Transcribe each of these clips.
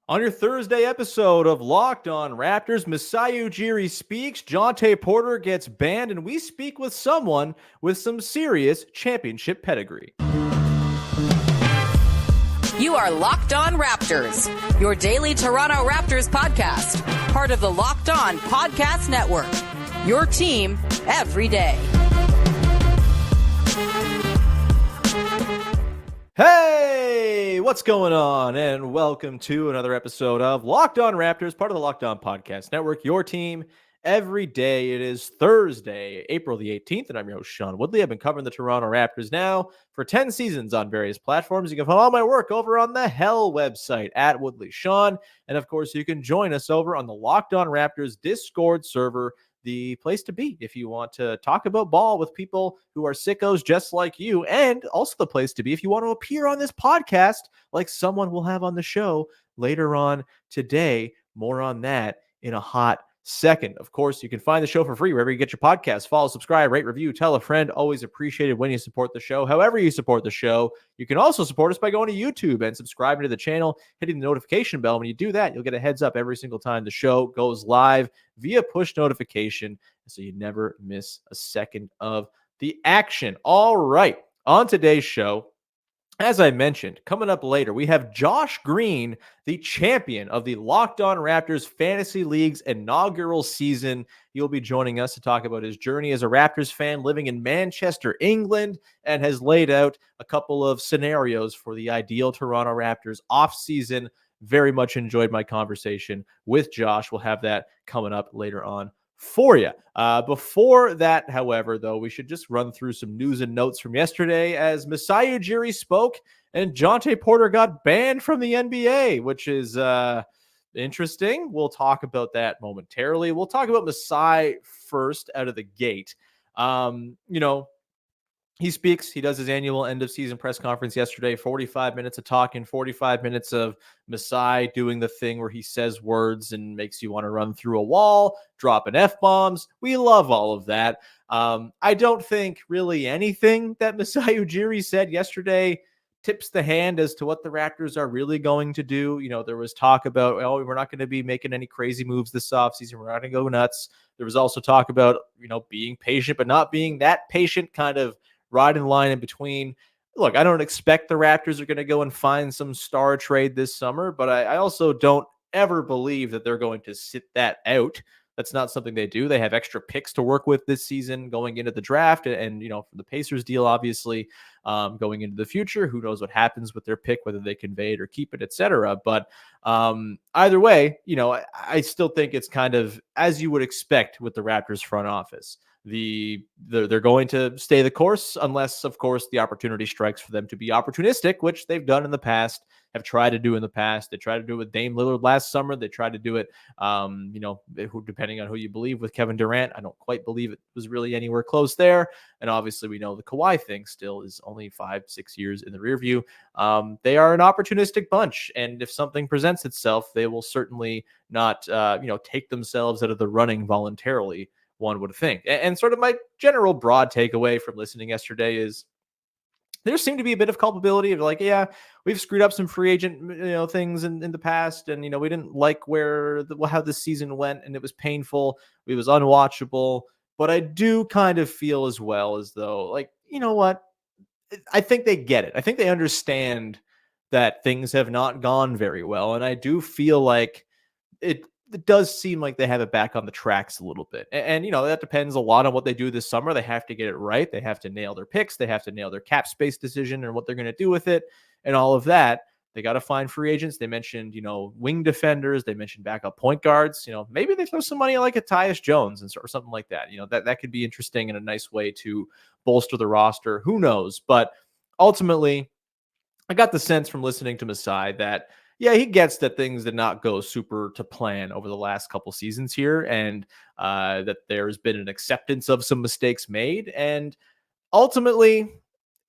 On your Thursday episode of Locked On Raptors, Masai Ujiri speaks, Jontay Porter gets banned, and we speak with someone with some serious championship pedigree. You are Locked On Raptors, your daily Toronto Raptors podcast, part of the Locked On Podcast Network, your team every day. Hey, what's going on? And welcome to another episode of Locked On Raptors, part of the Locked On Podcast Network, your team every day. It is Thursday, April the 18th, and I'm your host, Sean Woodley. I've been covering the Toronto Raptors now for 10 seasons on various platforms. You can find all my work over on the Hell website at Woodley Sean. And of course, you can join us over on the Locked On Raptors Discord server, the place to be if you want to talk about ball with people who are sickos just like you, and also the place to be if you want to appear on this podcast like someone will have on the show later on today. More on that in a hot second. Of course, you can find the show for free wherever you get your podcasts. Follow, subscribe, rate, review, tell a friend. Always appreciated when you support the show. However you support the show, you can also support us by going to YouTube and subscribing to the channel, hitting the notification bell. When you do that, you'll get a heads up every single time the show goes live via push notification, so you never miss a second of the action. All right, on today's show, as I mentioned, coming up later, we have Josh Green, the champion of the Locked On Raptors Fantasy League's inaugural season. He'll be joining us to talk about his journey as a Raptors fan living in Manchester, England, and has laid out a couple of scenarios for the ideal Toronto Raptors offseason. Very much enjoyed my conversation with Josh. We'll have that coming up later on for you. Before that, however, though, we should just run through some news and notes from yesterday as Masai Ujiri spoke and Jontay Porter got banned from the NBA, which is interesting. We'll talk about that momentarily. We'll talk about Masai first out of the gate. He speaks. He does his annual end of season press conference yesterday. 45 minutes of talking, 45 minutes of Masai doing the thing where he says words and makes you want to run through a wall, dropping F-bombs. We love all of that. I don't think really anything that Masai Ujiri said yesterday tips the hand as to what the Raptors are really going to do. There was talk about, we're not going to be making any crazy moves this offseason. We're not going to go nuts. There was also talk about, being patient, but not being that patient, kind of riding the line in between. Look, I don't expect the Raptors are going to go and find some star trade this summer, but I also don't ever believe that they're going to sit that out. That's not something they do. They have extra picks to work with this season going into the draft and from the Pacers deal, obviously, going into the future. Who knows what happens with their pick, whether they convey it or keep it, etc. But either way, I still think it's kind of as you would expect with the Raptors front office. They're going to stay the course unless, of course, the opportunity strikes for them to be opportunistic, which they've done in the past, have tried to do in the past. They tried to do it with Dame Lillard last summer. They tried to do it, depending on who you believe, with Kevin Durant. I don't quite believe it was really anywhere close there. And obviously, we know the Kawhi thing still is only 5-6 years in the rear view. They are an opportunistic bunch. And if something presents itself, they will certainly not, take themselves out of the running voluntarily, one would think. And sort of my general broad takeaway from listening yesterday is there seemed to be a bit of culpability of like, yeah, we've screwed up some free agent, things in the past. And, we didn't like how this season went, and it was painful. It was unwatchable. But I do kind of feel as well as though, like, you know what? I think they get it. I think they understand that things have not gone very well. And I do feel like it does seem like they have it back on the tracks a little bit. And that depends a lot on what they do this summer. They have to get it right. They have to nail their picks. They have to nail their cap space decision and what they're going to do with it and all of that. They got to find free agents. They mentioned, wing defenders. They mentioned backup point guards. Maybe they throw some money like a Tyus Jones or something like that. That could be interesting and a nice way to bolster the roster. Who knows? But ultimately, I got the sense from listening to Masai that, yeah, he gets that things did not go super to plan over the last couple seasons here, and that there's been an acceptance of some mistakes made. And ultimately,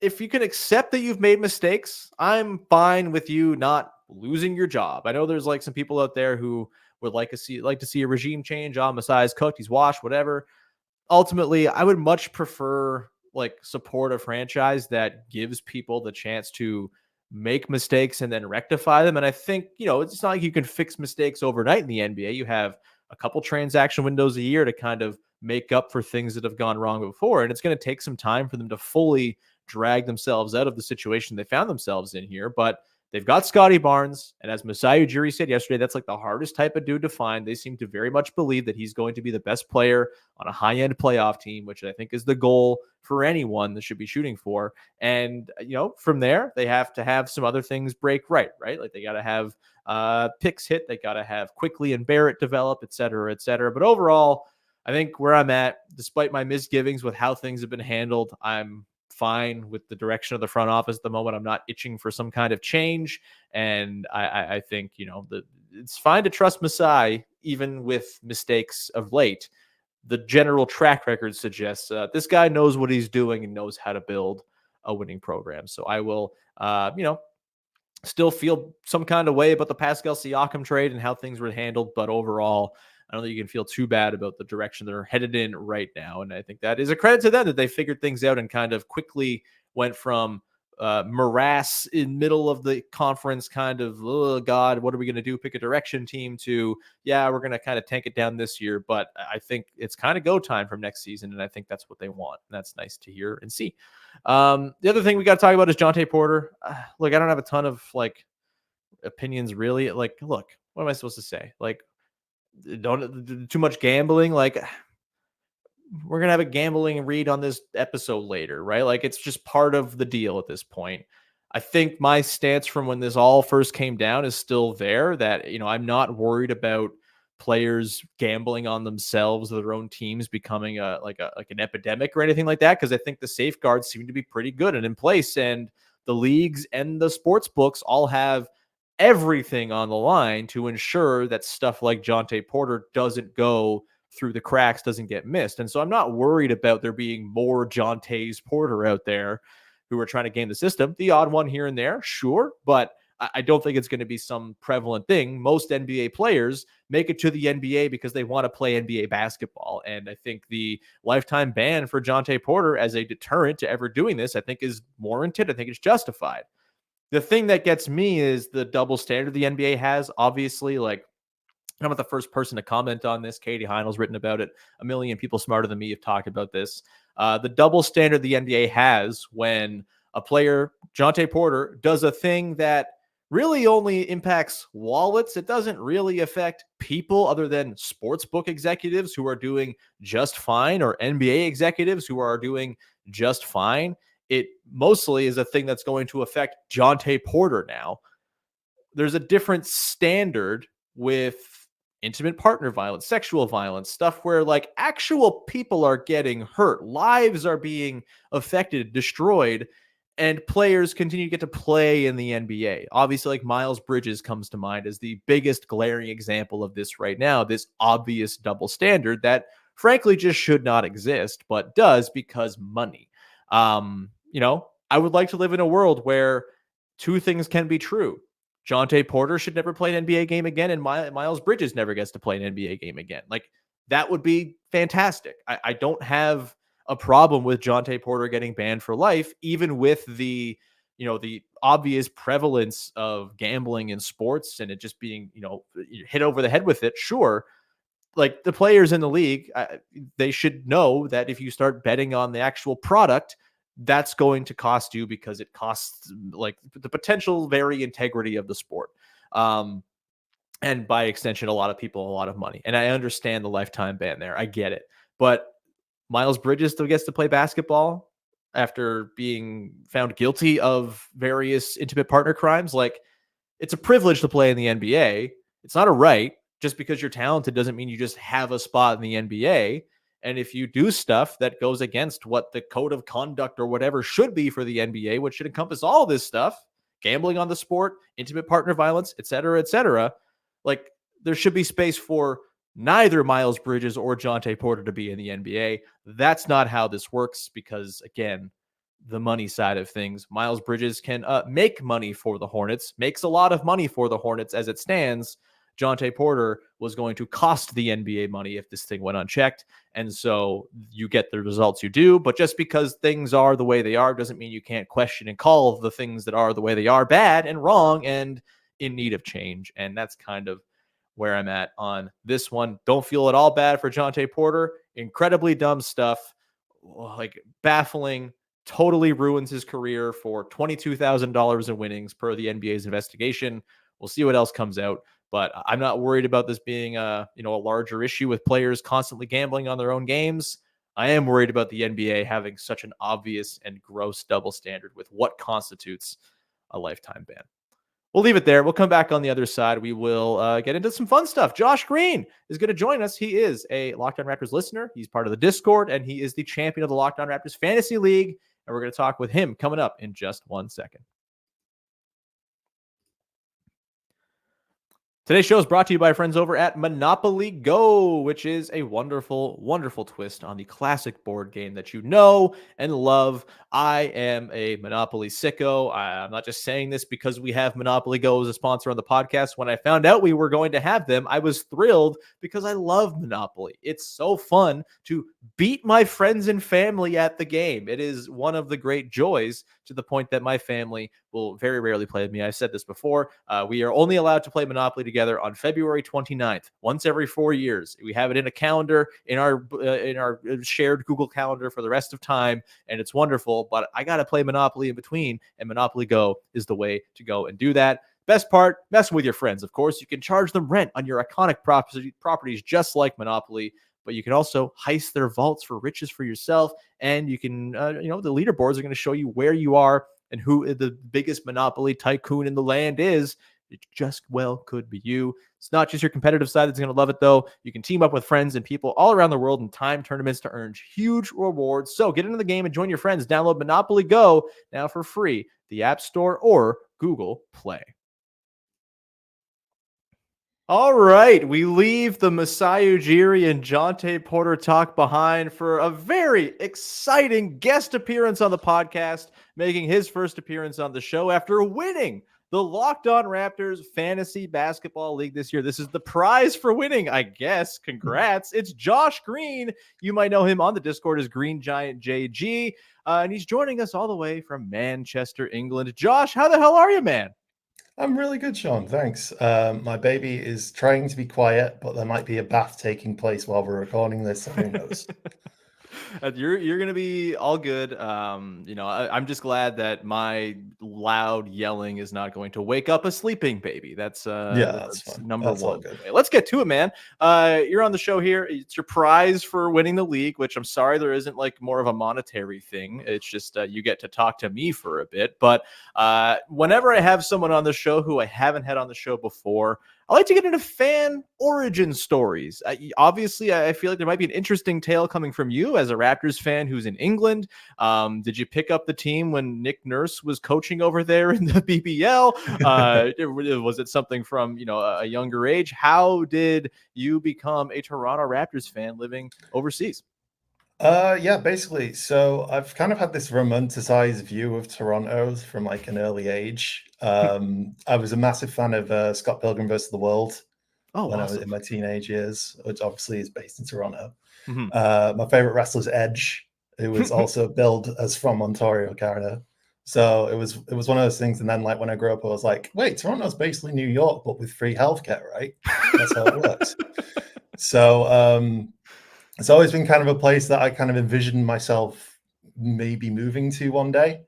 if you can accept that you've made mistakes, I'm fine with you not losing your job. I know there's like some people out there who would like to see a regime change. Masai's cooked, he's washed, whatever. Ultimately, I would much prefer support a franchise that gives people the chance to make mistakes and then rectify them. And I think, it's not like you can fix mistakes overnight in the NBA. You have a couple transaction windows a year to kind of make up for things that have gone wrong before. And it's going to take some time for them to fully drag themselves out of the situation they found themselves in here. But they've got Scotty Barnes. And as Masai Ujiri said yesterday, that's like the hardest type of dude to find. They seem to very much believe that he's going to be the best player on a high-end playoff team, which I think is the goal for anyone that should be shooting for. And, from there, they have to have some other things break right? Like they got to have picks hit. They got to have Quickly and Barrett develop, et cetera, et cetera. But overall, I think where I'm at, despite my misgivings with how things have been handled, I'm fine with the direction of the front office at the moment. I'm not itching for some kind of change. And I think, it's fine to trust Masai, even with mistakes of late. The general track record suggests this guy knows what he's doing and knows how to build a winning program. So I will, still feel some kind of way about the Pascal Siakam trade and how things were handled. But overall, I don't think you can feel too bad about the direction they're headed in right now. And I think that is a credit to them that they figured things out and kind of quickly went from morass in middle of the conference, kind of, oh God, what are we going to do? Pick a direction team to, yeah, we're going to kind of tank it down this year. But I think it's kind of go time from next season. And I think that's what they want. And that's nice to hear and see. The other thing we got to talk about is Jontay Porter. Look, I don't have a ton of opinions really. Look, what am I supposed to say? Don't too much gambling. We're going to have a gambling read on this episode later, right? It's just part of the deal at this point. I think my stance from when this all first came down is still there, that, I'm not worried about players gambling on themselves or their own teams becoming an epidemic or anything like that. Cause I think the safeguards seem to be pretty good and in place, and the leagues and the sports books all have everything on the line to ensure that stuff like Jontay Porter doesn't go through the cracks, doesn't get missed. And so I'm not worried about there being more Jontays Porter out there who are trying to game the system. The odd one here and there, sure, but I don't think it's going to be some prevalent thing. Most NBA players make it to the NBA because they want to play NBA basketball. And I think the lifetime ban for Jontay Porter as a deterrent to ever doing this, I think is warranted. I think it's justified. The thing that gets me is the double standard the NBA has. Obviously, I'm not the first person to comment on this. Katie Heinel's written about it. A million people smarter than me have talked about this. The double standard the NBA has when a player, Jontay Porter, does a thing that really only impacts wallets. It doesn't really affect people other than sportsbook executives who are doing just fine, or NBA executives who are doing just fine. It mostly is a thing that's going to affect Jontay Porter now. There's a different standard with intimate partner violence, sexual violence, stuff where actual people are getting hurt, lives are being affected, destroyed, and players continue to get to play in the NBA. Obviously, Miles Bridges comes to mind as the biggest glaring example of this right now, this obvious double standard that frankly just should not exist, but does because money. I would like to live in a world where two things can be true. Jontay Porter should never play an NBA game again, and Miles Bridges never gets to play an NBA game again. That would be fantastic. I don't have a problem with Jontay Porter getting banned for life, even with the obvious prevalence of gambling in sports and it just being, hit over the head with it. Sure. The players in the league, they should know that if you start betting on the actual product, that's going to cost you, because it costs the potential very integrity of the sport. And by extension, a lot of people, a lot of money. And I understand the lifetime ban there. I get it. But Miles Bridges still gets to play basketball after being found guilty of various intimate partner crimes. It's a privilege to play in the NBA. It's not a right. Just because you're talented doesn't mean you just have a spot in the NBA. And if you do stuff that goes against what the code of conduct or whatever should be for the NBA, which should encompass all this stuff, gambling on the sport, intimate partner violence, et cetera, there should be space for neither Miles Bridges or Jontay Porter to be in the NBA. That's not how this works, because again, the money side of things, Miles Bridges can make money for the Hornets, makes a lot of money for the Hornets as it stands. Jontay Porter was going to cost the NBA money if this thing went unchecked. And so you get the results you do. But just because things are the way they are doesn't mean you can't question and call the things that are the way they are bad and wrong and in need of change. And that's kind of where I'm at on this one. Don't feel at all bad for Jontay Porter. Incredibly dumb stuff, like baffling, totally ruins his career for $22,000 in winnings per the NBA's investigation. We'll see what else comes out, but I'm not worried about this being a larger issue with players constantly gambling on their own games. I am worried about the NBA having such an obvious and gross double standard with what constitutes a lifetime ban. We'll leave it there. We'll come back on the other side. We will get into some fun stuff. Josh Green is going to join us. He is a Locked On Raptors listener. He's part of the Discord, and he is the champion of the Locked On Raptors Fantasy League. And we're going to talk with him coming up in just 1 second. Today's show is brought to you by friends over at Monopoly Go, which is a wonderful, wonderful twist on the classic board game that you know and love. I am a Monopoly sicko. I'm not just saying this because we have Monopoly Go as a sponsor on the podcast. When I found out we were going to have them, I was thrilled because I love Monopoly. It's so fun to beat my friends and family at the game. It is one of the great joys, to the point that my family will very rarely play with me. I've said this before. We are only allowed to play Monopoly together on February 29th, once every 4 years. We have it in a calendar in our shared Google Calendar for the rest of time, and it's wonderful. But I got to play Monopoly in between, and Monopoly Go is the way to go and do that. Best part, messing with your friends, of course. You can charge them rent on your iconic properties just like Monopoly, but you can also heist their vaults for riches for yourself. And you can, the leaderboards are going to show you where you are and who the biggest Monopoly tycoon in the land is. It just could be you. It's not just your competitive side that's going to love it, though. You can team up with friends and people all around the world in time tournaments to earn huge rewards. So get into the game and join your friends. Download Monopoly Go now for free, the App Store or Google Play. All right, we leave the Masai Ujiri and Jontay Porter talk behind for a very exciting guest appearance on the podcast, making his first appearance on the show after winning the Locked On Raptors Fantasy Basketball League this year. This is the prize for winning, I guess. Congrats. It's Josh Green. You might know him on the Discord as Green Giant JG, and he's joining us all the way from Manchester, England. Josh, how the hell are you, man? I'm really good, Sean. Thanks. My baby is trying to be quiet, but there might be a bath taking place while we're recording this. So who knows? You're gonna be all good. I'm just glad that my loud yelling is not going to wake up a sleeping baby. That's that's number that's one. Let's get to it, man. You're on the show here. It's your prize for winning the league, which I'm sorry there isn't like more of a monetary thing. It's just you get to talk to me for a bit. But whenever I have someone on the show who I haven't had on the show before, I like to get into fan origin stories. Obviously, I feel like there might be an interesting tale coming from you as a Raptors fan who's in England. Did you pick up the team when Nick Nurse was coaching over there in the BBL? Was it something from a younger age? How did you become a Toronto Raptors fan living overseas? Basically. So I've kind of had this romanticized view of Toronto from like an early age. I was a massive fan of Scott Pilgrim vs. the World when I was in my teenage years, which obviously is based in Toronto. Mm-hmm. My favorite wrestler is Edge, who was also billed as from Ontario, Canada. So it was one of those things. And then like when I grew up, I was like, wait, Toronto's basically New York, but with free healthcare, right? That's how it works. So it's always been kind of a place that I kind of envisioned myself maybe moving to one day.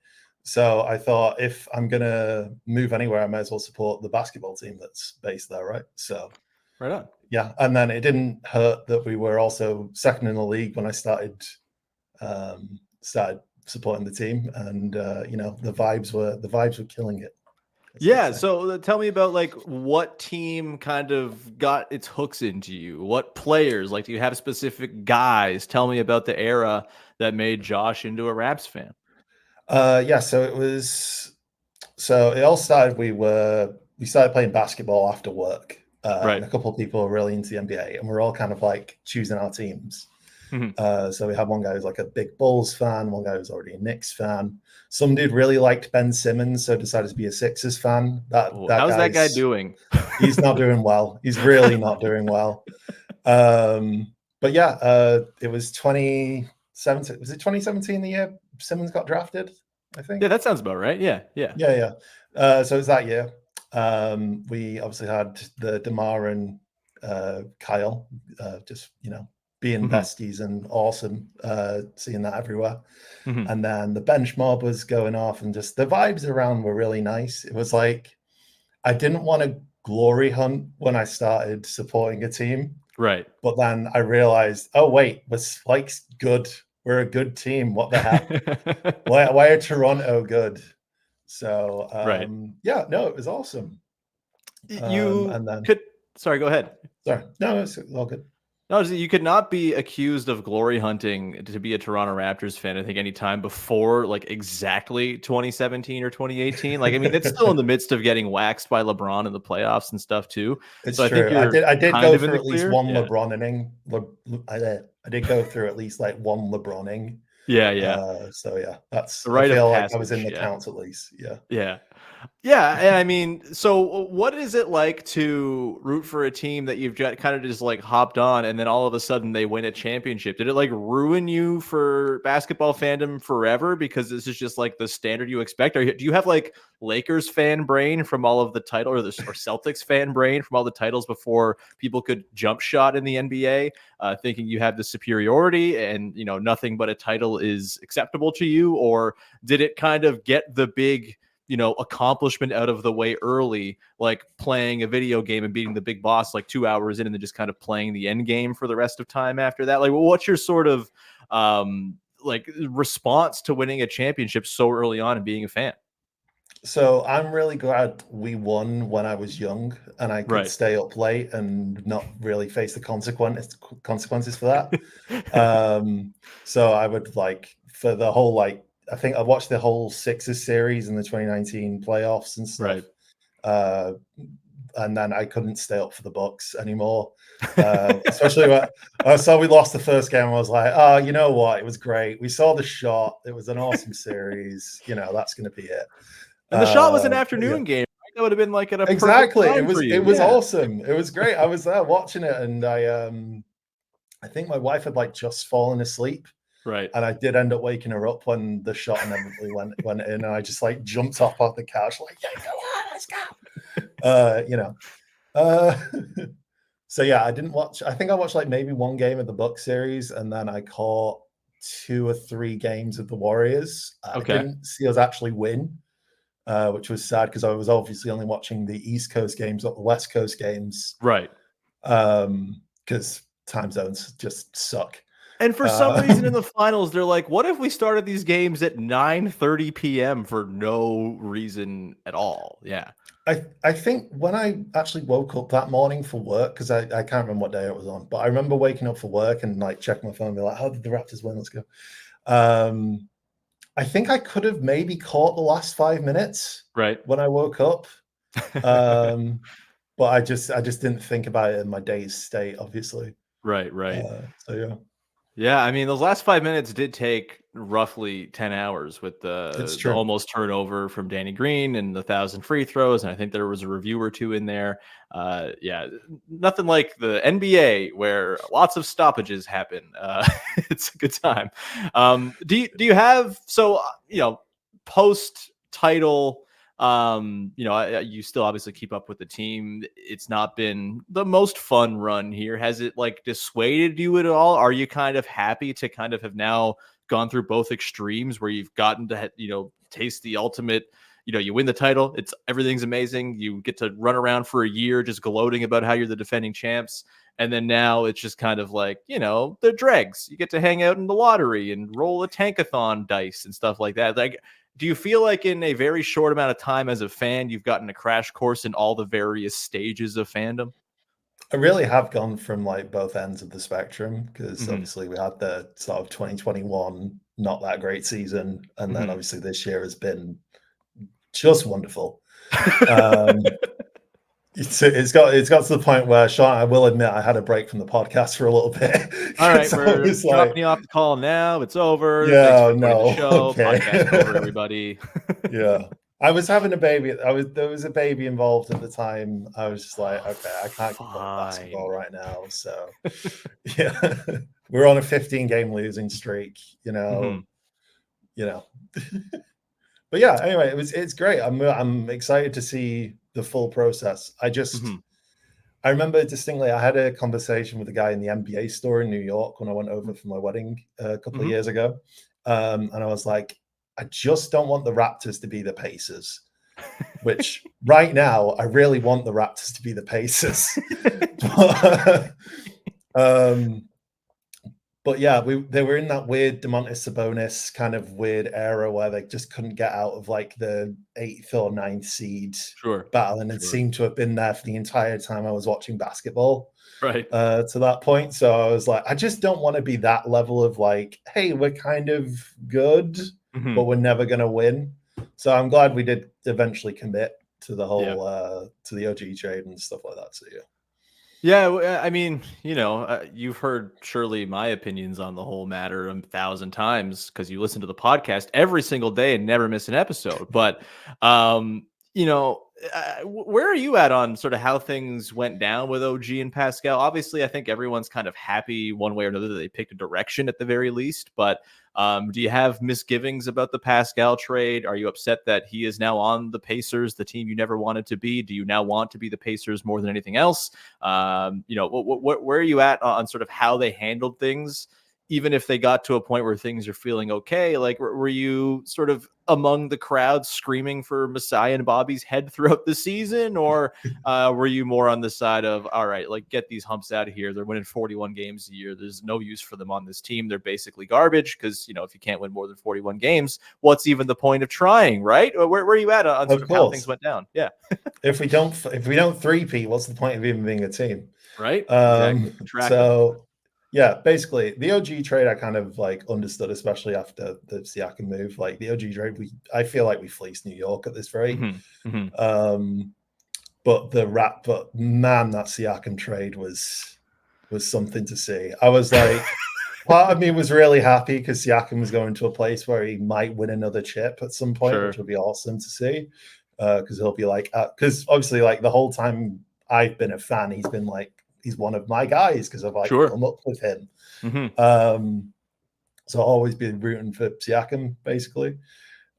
So I thought if I'm going to move anywhere, I might as well support the basketball team that's based there, right? So, right on. Yeah. And then it didn't hurt that we were also second in the league when I started supporting the team. And, the vibes were killing it. Yeah, so tell me about like what team kind of got its hooks into you? What players? Like, do you have specific guys? Tell me about the era that made Josh into a Raps fan. So it all started. We started playing basketball after work. Right. And a couple of people were really into the NBA, and we're all kind of like choosing our teams. So we had one guy who's like a big Bulls fan, one guy who's already a Knicks fan. Some dude really liked Ben Simmons, so decided to be a Sixers fan. How's that guy doing? He's not doing well. He's really not doing well. But yeah, it was 2017. Was it 2017 the year Simmons got drafted? I think. Yeah, that sounds about right. Yeah. So it was that year. We obviously had the DeMar and Kyle, just being besties and awesome, seeing that everywhere. And then the bench mob was going off, and just the vibes around were really nice. It was like I didn't want to glory hunt when I started supporting a team. Right. But then I realized, oh, wait, we're Spike's good. We're a good team. What the heck? why are Toronto good? So, yeah, no, it was awesome. Sorry, go ahead. Sorry. No, it's all good. No, you could not be accused of glory hunting to be a Toronto Raptors fan, I think, any time before like exactly 2017 or 2018. Like, I mean, it's still in the midst of getting waxed by LeBron in the playoffs and stuff too. It's so true. I did go through at least one LeBron inning. I did go through at least like one LeBroning. Yeah. So yeah, that's the right. I feel like I was in the counts at least. Yeah. And I mean, so what is it like to root for a team that you've got kind of just like hopped on and then all of a sudden they win a championship? Did it like ruin you for basketball fandom forever because this is just like the standard you expect? Do you have like Lakers fan brain from all of the title or Celtics fan brain from all the titles before people could jump shot in the NBA, thinking you have the superiority and, nothing but a title is acceptable to you? Or did it kind of get the big accomplishment out of the way early, like playing a video game and beating the big boss like 2 hours in and then just kind of playing the end game for the rest of time after that? Like, what's your sort of like response to winning a championship so early on and being a fan? So I'm really glad we won when I was young and I could stay up late and not really face the consequences for that. So I would like for the whole I think I watched the whole Sixers series in the 2019 playoffs and stuff. And then I couldn't stay up for the Bucks anymore. Especially when I saw we lost the first game. I was like, oh, you know what? It was great. We saw the shot. It was an awesome series. That's going to be it. And the shot was an afternoon game. Right? That would have been like at a exactly. It was awesome. It was great. I was there watching it, and I think my wife had just fallen asleep. Right. And I did end up waking her up when the shot inevitably went in, and I just jumped off the couch yeah, go on, let's go. So yeah, I didn't watch. I think I watched maybe one game of the Bucks series, and then I caught 2 or 3 games of the Warriors. I didn't see us actually win, which was sad because I was obviously only watching the East Coast games, not the West Coast games. Right. Because time zones just suck. And for some reason in the finals, they're like, what if we started these games at 9:30 p.m. for no reason at all? Yeah. I think when I actually woke up that morning for work, because I can't remember what day it was on, but I remember waking up for work and checking my phone and be like, how did the Raptors win? Let's go. I think I could have maybe caught the last 5 minutes when I woke up. But I just didn't think about it in my day's state, obviously. Right. So yeah. Yeah, I mean, those last 5 minutes did take roughly 10 hours with the almost turnover from Danny Green and the 1,000 free throws. And I think there was a review or two in there. Yeah, nothing like the NBA where lots of stoppages happen. It's a good time. Do you have, post-title, you still obviously keep up with the team. It's not been the most fun run here. Has it dissuaded you at all? Are you kind of happy to kind of have now gone through both extremes where you've gotten to, taste the ultimate, you win the title. Everything's amazing. You get to run around for a year just gloating about how you're the defending champs. And then now it's just kind of the dregs. You get to hang out in the lottery and roll a tankathon dice and stuff like that. Do you feel like in a very short amount of time as a fan, you've gotten a crash course in all the various stages of fandom? I really have gone from both ends of the spectrum because obviously we had the sort of 2021, not that great season. And then obviously this year has been just wonderful. It's got to the point where, Sean, I will admit I had a break from the podcast for a little bit. All right, So we're dropping you off the call now. It's over. Thanks yeah, for joining the no, show. okay. Podcast over, everybody. Yeah. I was having a baby. There was a baby involved at the time. I was just like, okay, I can't keep playing basketball right now. So yeah. We're on a 15-game losing streak, But yeah, anyway, it's great. I'm excited to see the full process. I remember distinctly, I had a conversation with a guy in the NBA store in New York when I went over for my wedding a couple of years ago. And I was like, I just don't want the Raptors to be the Pacers, which right now I really want the Raptors to be the Pacers. But yeah, they were in that weird Domantas Sabonis kind of weird era where they just couldn't get out of like the 8th or 9th seed battle, and it seemed to have been there for the entire time I was watching basketball. Right. To that point. So I was like, I just don't want to be that level of like, hey, we're kind of good, but we're never going to win. So I'm glad we did eventually commit to the whole to the OG trade and stuff like that. So yeah. Yeah, I mean, you've heard surely my opinions on the whole matter 1,000 times because you listen to the podcast every single day and never miss an episode. But, where are you at on sort of how things went down with OG and Pascal? Obviously, I think everyone's kind of happy one way or another that they picked a direction at the very least. But do you have misgivings about the Pascal trade? Are you upset that he is now on the Pacers, the team you never wanted to be? Do you now want to be the Pacers more than anything else? Where are you at on sort of how they handled things? Even if they got to a point where things are feeling okay, like were you sort of among the crowd screaming for Masai and Bobby's head throughout the season, or were you more on the side of, all right, like get these humps out of here? They're winning 41 games a year. There's no use for them on this team. They're basically garbage because, if you can't win more than 41 games, what's even the point of trying, right? Where are you at on sort of how things went down? Yeah. if we don't three-peat, what's the point of even being a team? Right. Exactly. So yeah, basically the OG trade I kind of like understood, especially after the Siakam move. Like the OG trade, I feel like we fleeced New York at this rate. But man, that Siakam trade was something to see. I was like, part of me was really happy because Siakam was going to a place where he might win another chip at some point, which would be awesome to see. Because he'll be like, because obviously, like the whole time I've been a fan, he's been like, he's one of my guys because I've like come up with him. So I'll always be rooting for Siakam, basically.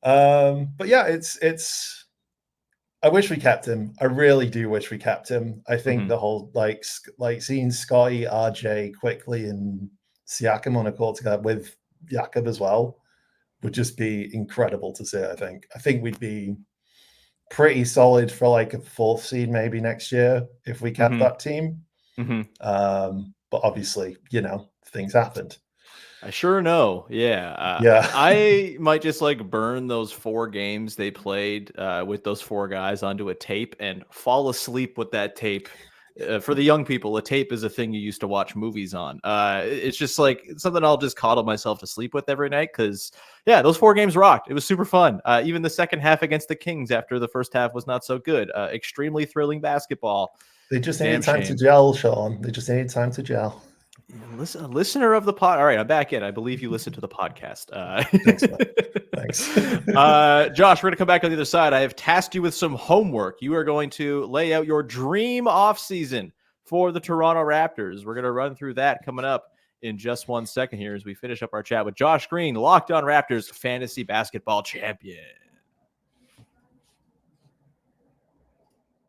But yeah, it's. I wish we kept him. I really do wish we kept him. I think the whole like seeing Scotty, RJ, Quickly, and Siakam on a court together with Jakob as well would just be incredible to see. I think we'd be pretty solid for like a 4th seed maybe next year if we kept that team. But obviously, things happened. I sure know. Yeah. I might just like burn those 4 games they played with those 4 guys onto a tape and fall asleep with that tape. For the young people, a tape is a thing you used to watch movies on. It's just like something I'll just coddle myself to sleep with every night because, yeah, those 4 games rocked. It was super fun. Even the second half against the Kings after the first half was not so good. Extremely thrilling basketball. They just need time to gel, Sean. They just need time to gel. Listen, a listener of the pod. All right, I'm back in. I believe you listened to the podcast. Thanks. Josh, we're going to come back on the other side. I have tasked you with some homework. You are going to lay out your dream offseason for the Toronto Raptors. We're going to run through that coming up in just 1 second here as we finish up our chat with Josh Green, Locked On Raptors fantasy basketball champion.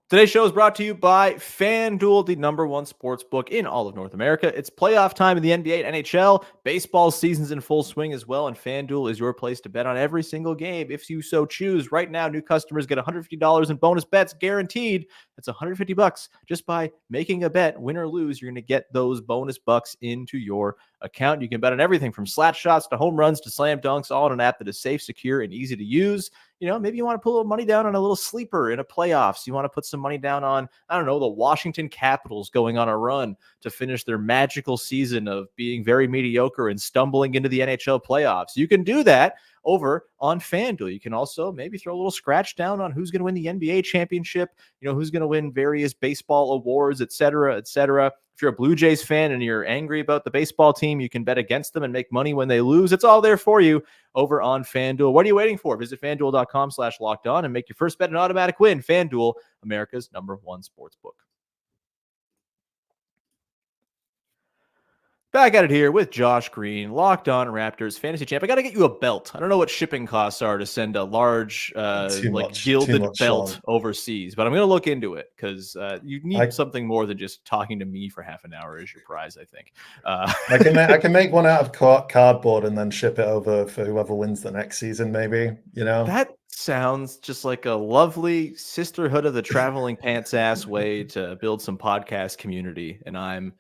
Today's show is brought to you by FanDuel, the #1 sports book in all of North America. It's playoff time in the NBA and NHL. Baseball season's in full swing as well, and FanDuel is your place to bet on every single game if you so choose. Right now, new customers get $150 in bonus bets guaranteed. That's $150 just by making a bet. Win or lose, you're going to get those bonus bucks into your account. You can bet on everything from slat shots to home runs to slam dunks, all in an app that is safe, secure, and easy to use. maybe you want to put a little money down on a little sleeper in a playoffs. You want to put some money down on, I don't know, the Washington Capitals going on a run to finish their magical season of being very mediocre and stumbling into the NHL playoffs. You can do that over on FanDuel. You can also maybe throw a little scratch down on who's going to win the NBA championship, who's going to win various baseball awards, et cetera, et cetera. If you're a Blue Jays fan and you're angry about the baseball team, you can bet against them and make money when they lose. It's all there for you over on FanDuel. What are you waiting for? Visit FanDuel.com/lockedon and make your first bet an automatic win. FanDuel, America's #1 sportsbook. Back at it here with Josh Green, Locked On Raptors fantasy champ. I got to get you a belt. I don't know what shipping costs are to send a large, gilded belt Sean. Overseas, but I'm going to look into it because you need something more than just talking to me for half an hour as your prize, I think. I can make one out of cardboard and then ship it over for whoever wins the next season, maybe, That sounds just like a lovely sisterhood of the traveling pants ass way to build some podcast community, and I'm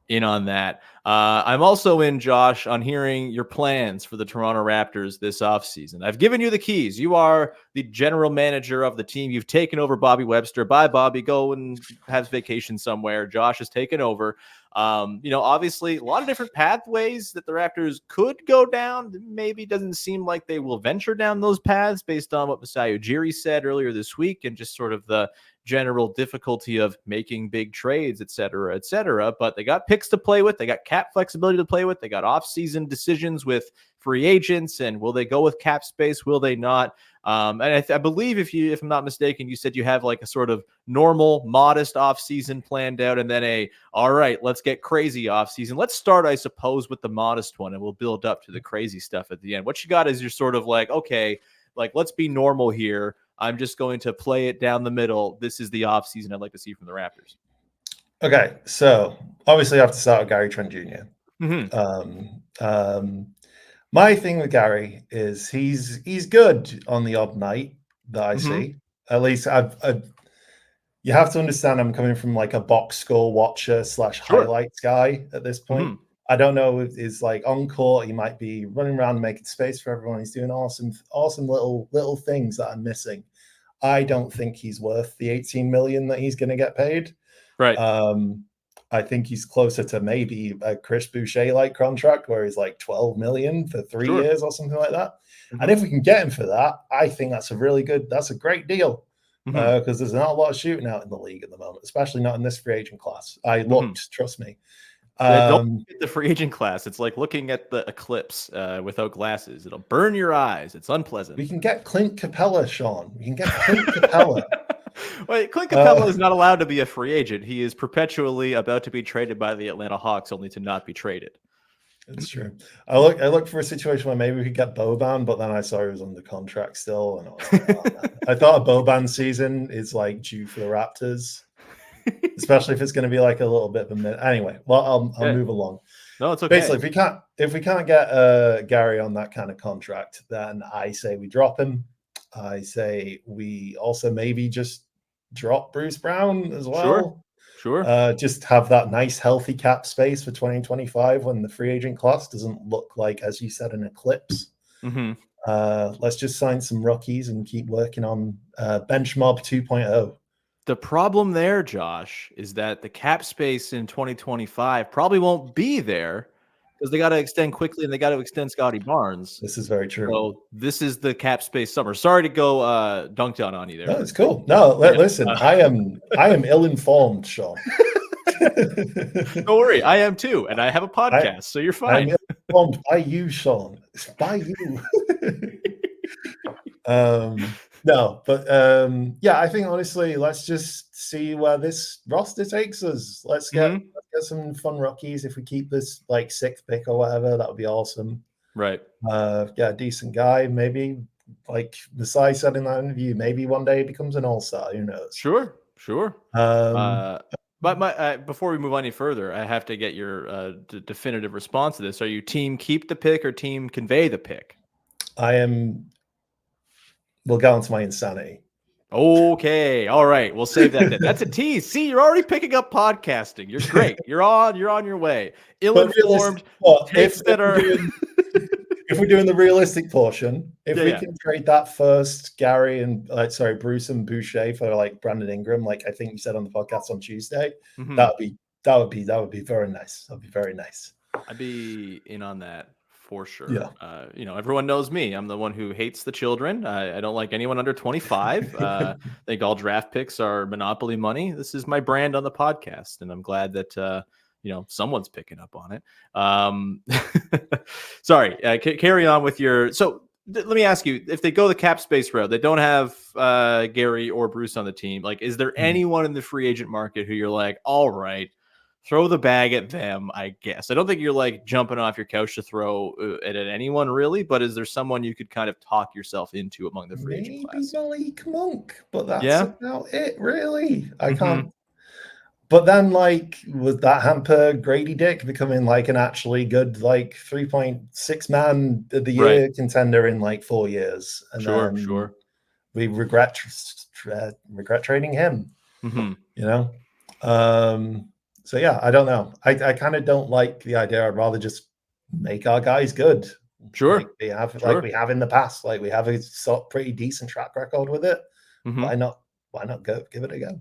in on that. I'm also in, Josh, on hearing your plans for the Toronto Raptors this offseason. I've given you the keys. You are the general manager of the team. You've taken over Bobby Webster. Bye, Bobby. Go and have vacation somewhere. Josh has taken over. Obviously a lot of different pathways that the Raptors could go down. Maybe doesn't seem like they will venture down those paths based on what Masai Ujiri said earlier this week and just sort of the general difficulty of making big trades, et cetera, et cetera. But they got picks to play with. They got cap flexibility to play with. They got offseason decisions with free agents. And will they go with cap space? Will they not? And I believe if I'm not mistaken, you said you have like a sort of normal, modest offseason planned out and then all right, let's get crazy offseason. Let's start, I suppose, with the modest one and we'll build up to the crazy stuff at the end. What you got is you're sort of like, okay, like let's be normal here. I'm just going to play it down the middle. This is the offseason I'd like to see from the Raptors. Okay, so obviously I have to start with Gary Trent Jr. Mm-hmm. My thing with Gary is he's good on the odd night that I see. At least you have to understand I'm coming from like a box score watcher / highlights guy at this point. Mm-hmm. I don't know if it's like on court, he might be running around making space for everyone. He's doing awesome little things that I'm missing. I don't think he's worth the 18 million that he's going to get paid. Right. I think he's closer to maybe a Chris Boucher-like contract where he's like 12 million for 3 years or something like that. Mm-hmm. And if we can get him for that, I think that's a great deal because there's not a lot of shooting out in the league at the moment, especially not in this free agent class. I looked, trust me. Don't look at the free agent class. It's like looking at the eclipse without glasses. It'll burn your eyes. It's unpleasant. We can get Clint Capella, Sean. We can get Clint Capella. Wait, Clint Capella is not allowed to be a free agent. He is perpetually about to be traded by the Atlanta Hawks, only to not be traded. It's true. I looked for a situation where maybe we could get Boban, but then I saw he was under contract still, and I was like, oh, man. I thought a Boban season is like due for the Raptors. Especially if it's going to be like a little bit of a minute. Anyway, well, I'll move along. No, it's okay. Basically, if we can't get Gary on that kind of contract, then I say we drop him. I say we also maybe just drop Bruce Brown as well. Sure. Just have that nice healthy cap space for 2025 when the free agent class doesn't look like, as you said, an eclipse. Mm-hmm. Let's just sign some rookies and keep working on bench mob 2.0. The problem there, Josh, is that the cap space in 2025 probably won't be there because they got to extend quickly and they got to extend Scotty Barnes. This is very true. So this is the cap space summer. Sorry to go dunk down on you there. No, it's cool. No, listen, I am ill-informed, Sean. Don't worry, I am too, and I have a podcast, so you're fine. I'm ill-informed by you, Sean. It's by you. No, but I think honestly, let's just see where this roster takes us. Let's get some fun rookies. If we keep this like 6th pick or whatever, that would be awesome. Right. A decent guy. Maybe like Masai said in that interview, maybe one day he becomes an all-star. Who knows? Sure. But before we move on any further, I have to get your definitive response to this. Are you team keep the pick or team convey the pick? I am. We'll go into my insanity. Okay. All right. We'll save that then. That's a tease. See, you're already picking up podcasting. You're great. You're on your way. Ill-informed takes that are. If we're doing the realistic portion, If we can trade that first, Gary and Bruce and Boucher for like Brandon Ingram, like I think you said on the podcast on Tuesday, that would be very nice. That'd be very nice. I'd be in on that for sure. Yeah. Everyone knows me. I'm the one who hates the children. I don't like anyone under 25. I think all draft picks are monopoly money. This is my brand on the podcast, and I'm glad that someone's picking up on it. Sorry, carry on with your. So let me ask you: if they go the cap space route, they don't have Gary or Bruce on the team. Like, is there anyone in the free agent market who you're like, all right, throw the bag at them? I guess I don't think you're like jumping off your couch to throw it at anyone really, but is there someone you could kind of talk yourself into among the free agent class? Maybe Malik Monk, but that's about it, really. I can't. But then, like, would that hamper Grady Dick becoming like an actually good, like 3.6 man of the year contender in like 4 years? And sure. We regret trading him. So yeah, I don't know. I kind of don't like the idea. I'd rather just make our guys good. Sure. Like we have in the past. Like we have a pretty decent track record with it. Why not go give it a go?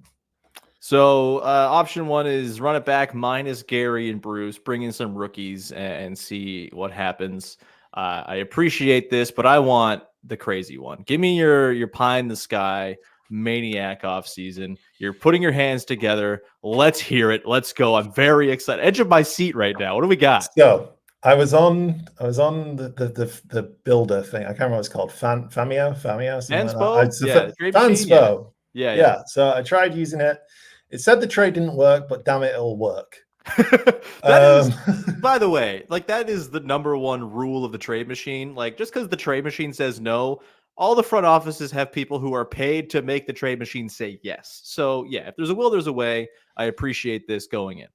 So option one is run it back minus Gary and Bruce, bring in some rookies and see what happens. I appreciate this, but I want the crazy one. Give me your pie in the sky maniac offseason. You're putting your hands together. Let's hear it. Let's go. I'm very excited. Edge of my seat right now. What do we got? So I was on the builder thing. I can't remember what it's called. Famio. Fanspo. Yeah. So I tried using it. It said the trade didn't work, but damn it, it'll work. That is, by the way, like that is the number one rule of the trade machine. Like just because the trade machine says no, all the front offices have people who are paid to make the trade machine say yes. So yeah, if there's a will, there's a way. I appreciate this going in.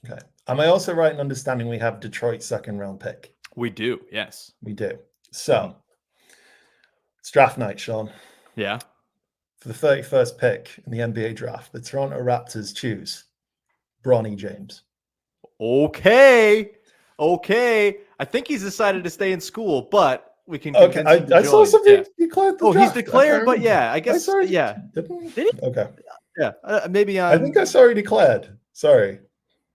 Okay. Am I also right in understanding we have Detroit's second round pick? We do. Yes, we do. So it's draft night, Sean. Yeah. For the 31st pick in the NBA draft, the Toronto Raptors choose Bronny James. Okay. I think he's decided to stay in school, but we can. Okay, I saw something declared. He's declared, but yeah, I guess. Did he? Okay. Yeah, maybe. I think I saw he declared. Sorry.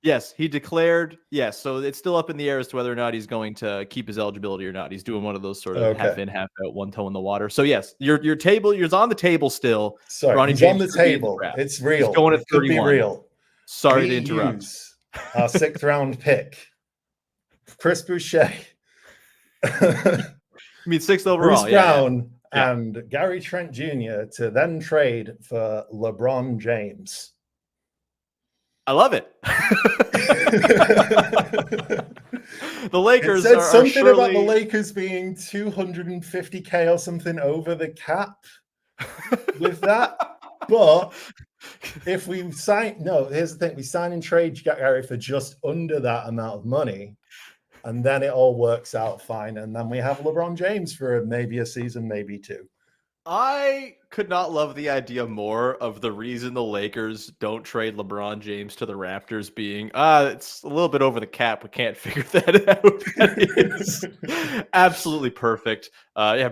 Yes, he declared. Yes, so it's still up in the air as to whether or not he's going to keep his eligibility or not. He's doing one of those sort of half in, half out, one toe in the water. So yes, your table, you're on the table still. Sorry, he's on the table. It's real. He's going at 31. Could be real. Sorry to interrupt. Our 6th round pick, Chris Boucher. I mean 6th overall. Bruce Brown and Gary Trent Jr. to then trade for LeBron James. I love it. The Lakers said something surely about the Lakers being $250K or something over the cap with that. But if we sign, here's the thing: we sign and trade Gary for just under that amount of money, and then it all works out fine. And then we have LeBron James for maybe a season, maybe 2. I could not love the idea more of the reason the Lakers don't trade LeBron James to the Raptors being, it's a little bit over the cap. We can't figure that out. That is absolutely perfect.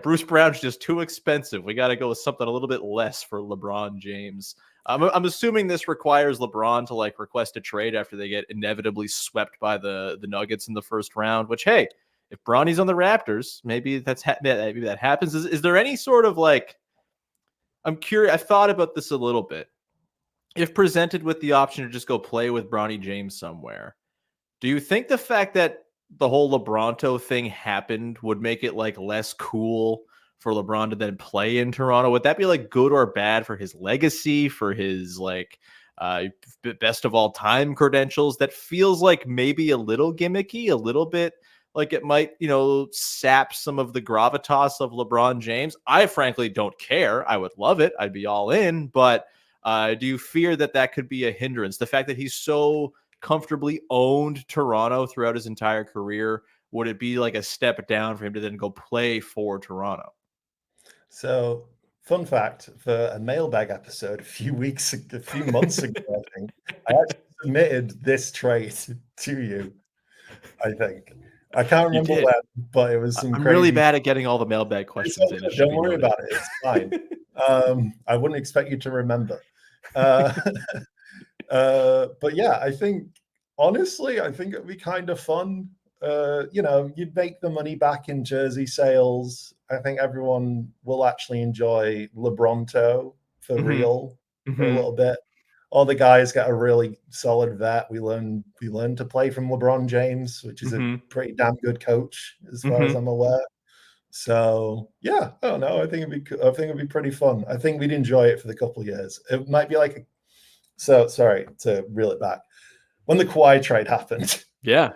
Bruce Brown's just too expensive. We got to go with something a little bit less for LeBron James. I'm assuming this requires LeBron to like request a trade after they get inevitably swept by the Nuggets in the first round, which, hey, if Bronny's on the Raptors, maybe maybe that happens. Is there any sort of like, I'm curious. I've thought about this a little bit. If presented with the option to just go play with Bronny James somewhere, do you think the fact that the whole LeBronto thing happened would make it like less cool for LeBron to then play in Toronto? Would that be like good or bad for his legacy, for his like best of all time credentials? That feels like maybe a little gimmicky, a little bit like it might, sap some of the gravitas of LeBron James. I frankly don't care. I would love it. I'd be all in. But do you fear that could be a hindrance? The fact that he's so comfortably owned Toronto throughout his entire career, would it be like a step down for him to then go play for Toronto? So, fun fact, for a mailbag episode a few months ago, I think, I actually submitted this trade to you, I think. I can't remember when, but it was some I'm crazy. really bad at getting all the mailbag questions in. Don't worry about it. It's fine. I wouldn't expect you to remember. But yeah, I think honestly, I think it'd be kind of fun. You'd make the money back in jersey sales. I think everyone will actually enjoy LeBronto for real for a little bit. All the guys get a really solid vet. We learn to play from LeBron James, which is a pretty damn good coach as far as I'm aware. So yeah, I don't know. I think it'd be pretty fun. I think we'd enjoy it for the couple of years. It might be like so sorry to reel it back. When the Kawhi trade happened. Yeah.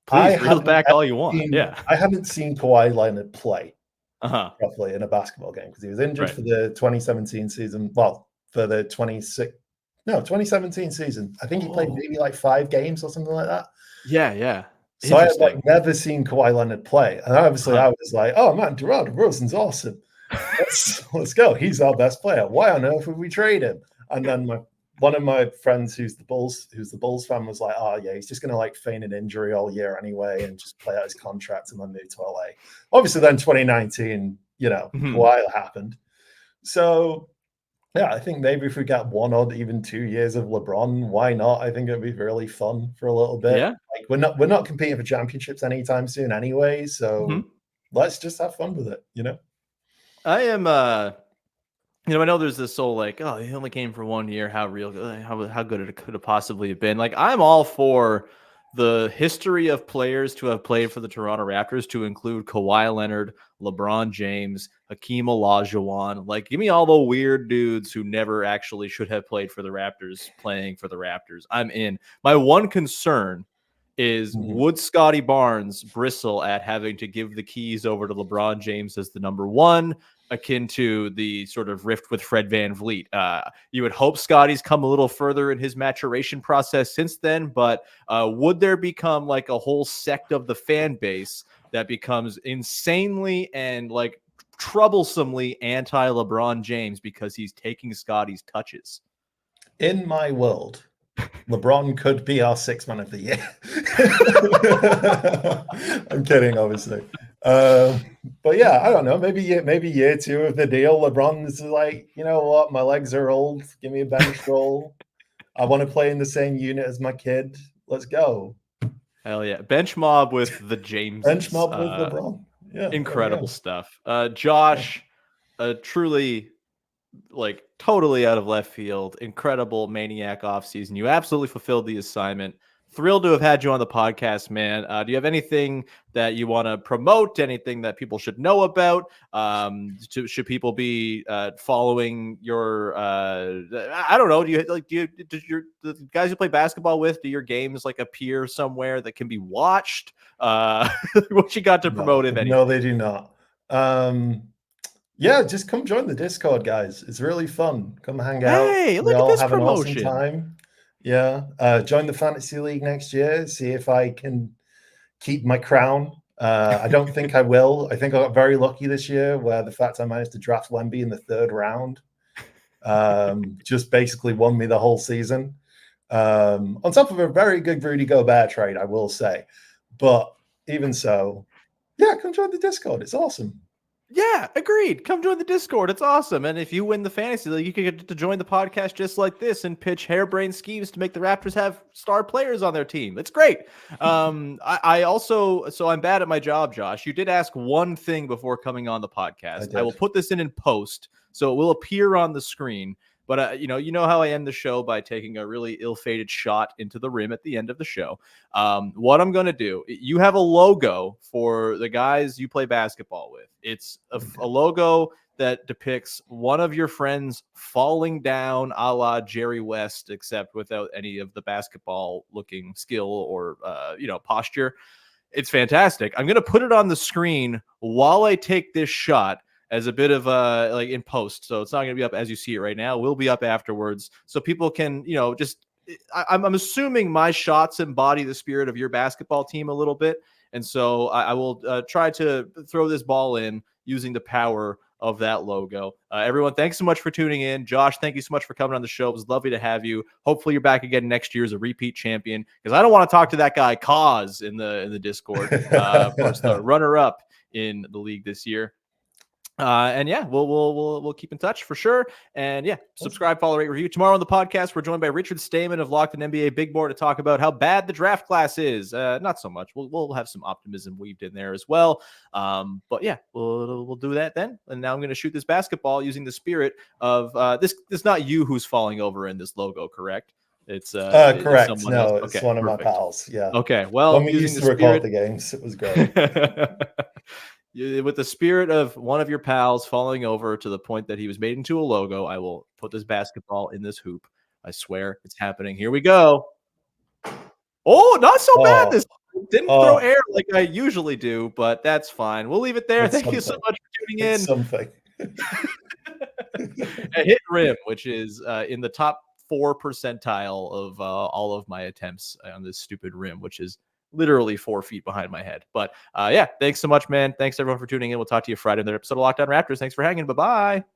Please reel it back all you want. I hadn't seen Kawhi Leonard play properly in a basketball game because he was injured for the 2017 season. Well, for the 2017 season. I think he played maybe like 5 games or something like that. Yeah. So I had never seen Kawhi Leonard play. And obviously I was like, oh man, DeRozan DeRozan's awesome. Let's go. He's our best player. Why on earth would we trade him? And then one of my friends who's the Bulls fan was like, oh yeah, he's just gonna like feign an injury all year anyway and just play out his contract and then move to LA. Obviously then 2019, Kawhi happened. So yeah, I think maybe if we got 1 or even 2 years of LeBron, why not? I think it'd be really fun for a little bit. Yeah. Like we're not competing for championships anytime soon anyway, so let's just have fun with it, I am I know there's this whole like, oh, he only came for 1 year, how good it could have possibly have been. Like I'm all for the history of players to have played for the Toronto Raptors to include Kawhi Leonard, LeBron James, Hakeem Olajuwon. Like, give me all the weird dudes who never actually should have played for the Raptors playing for the Raptors. I'm in. My one concern is would Scotty Barnes bristle at having to give the keys over to LeBron James as the number 1, akin to the sort of rift with Fred VanVleet. You would hope Scotty's come a little further in his maturation process since then, but would there become like a whole sect of the fan base that becomes insanely and like troublesomely anti-LeBron James because he's taking Scotty's touches? In my world, LeBron could be our 6th man of the year. I'm kidding, obviously. But yeah, I don't know. Maybe year 2 of the deal, LeBron's like, you know what? My legs are old. Give me a bench role. I want to play in the same unit as my kid. Let's go. Hell yeah. Bench mob with the James. Bench mob with LeBron. Yeah. Incredible stuff. Josh, truly like totally out of left field, incredible maniac offseason. You absolutely fulfilled the assignment. Thrilled to have had you on the podcast, man. Do you have anything that you want to promote? Anything that people should know about? Should people be following your? I don't know. Do the guys you play basketball with? Do your games like appear somewhere that can be watched? What you got to promote? If anything? No, they do not. Yeah, just come join the Discord, guys. It's really fun. Come hang out. Hey, look at this promotion. An awesome time. Yeah, join the fantasy league next year. See if I can keep my crown. I don't think I will. I think I got very lucky this year, where the fact I managed to draft Wemby in the 3rd round just basically won me the whole season. On top of a very good Rudy Gobert trade, I will say. But even so, yeah, come join the Discord. It's awesome. Yeah, agreed. Come join the Discord. It's awesome. And if you win the fantasy league, you can get to join the podcast just like this and pitch harebrained schemes to make the Raptors have star players on their team. It's great. I also, so I'm bad at my job, Josh. You did ask one thing before coming on the podcast. I will put this in post, so it will appear on the screen. But, you know how I end the show by taking a really ill-fated shot into the rim at the end of the show. What I'm going to do, you have a logo for the guys you play basketball with. It's a logo that depicts one of your friends falling down a la Jerry West, except without any of the basketball-looking skill or, posture. It's fantastic. I'm going to put it on the screen while I take this shot, as a bit of like in post. So it's not going to be up as you see it right now. It will be up afterwards. So people can, I'm assuming my shots embody the spirit of your basketball team a little bit. And so I will try to throw this ball in using the power of that logo. Everyone, thanks so much for tuning in. Josh, thank you so much for coming on the show. It was lovely to have you. Hopefully you're back again next year as a repeat champion, because I don't want to talk to that guy Cause in the Discord. Of course, the runner-up in the league this year. And yeah, we'll keep in touch for sure. And yeah, subscribe, follow, rate, review. Tomorrow on the podcast, we're joined by Richard Stamen of Locked On NBA Big Board to talk about how bad the draft class is. Not so much. We'll have some optimism weaved in there as well. But yeah, we'll do that then. And now I'm going to shoot this basketball using the spirit of this. It's not you who's falling over in this logo, correct? It's correct. It's no, it's one of my pals. Yeah. Okay. Well, when we used to record the games, it was great. With the spirit of one of your pals falling over to the point that he was made into a logo, I will put this basketball in this hoop. I swear it's happening. Here we go. Oh, not so bad. This didn't throw air like I usually do, but that's fine. We'll leave it there. Thank you so much for tuning in. Something. A hit rim, which is in the top 4 percentile of all of my attempts on this stupid rim, which is literally 4 feet behind my head. But yeah, thanks so much, man. Thanks everyone for tuning in. We'll talk to you Friday in the episode of Locked On Raptors. Thanks for hanging. Bye-bye.